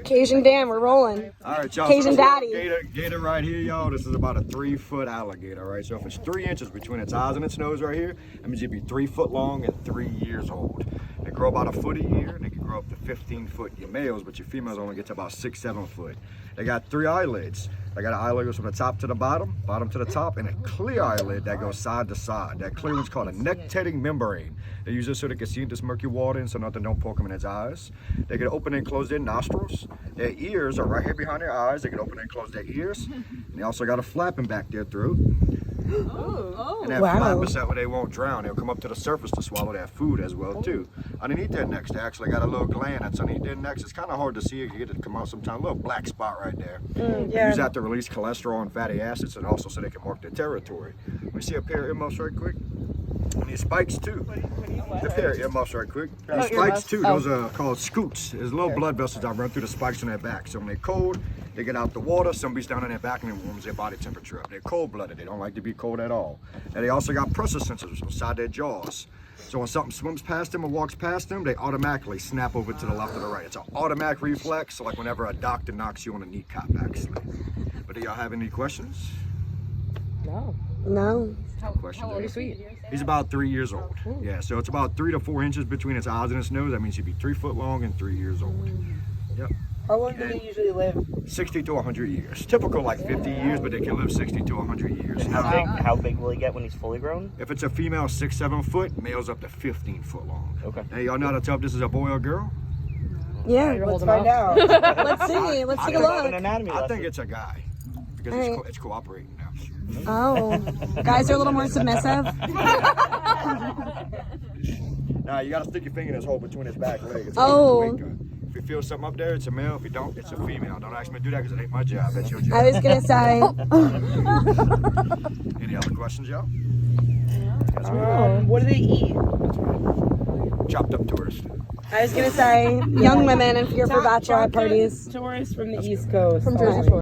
Cajun Dan, we're rolling. All right, y'all. Cajun so Daddy. Gator right here, y'all. This is about a 3-foot alligator, right? So if it's 3 inches between its eyes and its nose right here, that means it'd be 3 foot long and 3 years old. They grow about a foot a year, and they can grow up to 15 foot. Your males, but your females only get to about 6-7 foot. They got 3 eyelids. They got an eyelid that goes from the top to the bottom to the top, and a clear eyelid that goes side to side. That clear one's called a nectating membrane. They use this so they can see this murky water in so nothing don't poke them in its eyes. They can open and close their nostrils. Their ears are right here behind their eyes. They can open and close their ears. And they also got a flapping back their throat. And that flap is that way they won't drown. They'll come up to the surface to swallow that food as well too. Underneath their necks, they actually got a little gland that's underneath their necks. It's kind of hard to see. You get it to come out sometimes. A little black spot right there. They use that to release cholesterol and fatty acids, and also so they can mark their territory. Let me see a pair of earmuffs right quick. And these spikes too. A pair of earmuffs right quick. These spikes too, those are called scoots. There's little blood vessels that run through the spikes on their back. So when they're cold, they get out the water, somebody's down on their back and it warms their body temperature up. They're cold-blooded. They don't like to be cold at all. And they also got pressure sensors inside their jaws. So when something swims past them or walks past them, they automatically snap over to the left or the right. It's an automatic reflex, so like whenever a doctor knocks you on the kneecap, actually. But do y'all have any questions? No. How old is he? He's about 3 years old. Yeah, so it's about 3 to 4 inches between its eyes and its nose. That means he'd be 3 foot long and 3 years old. Yep. How long do they usually live? 60 to 100 years. Typical like 50 years, but they can live 60 to 100 years. How big will he get when he's fully grown? If it's a female, 6-7 foot, males up to 15 foot long. Okay. Now y'all know how to tell if this is a boy or girl? Yeah, Let's find out. let's see. Let's take a look. I think it's a guy because it's cooperating now. Oh, guys are a little more submissive. Now you gotta stick your finger in his hole between his back legs. If you feel something up there, it's a male. If you don't, it's a female. Don't ask me to do that because it ain't my job. That's your job. I was gonna say. Any other questions, y'all? What do they eat? Chopped up tourists. I was gonna say young women and here for bachelorette parties. Tourists from the East Coast. From Jersey Shore.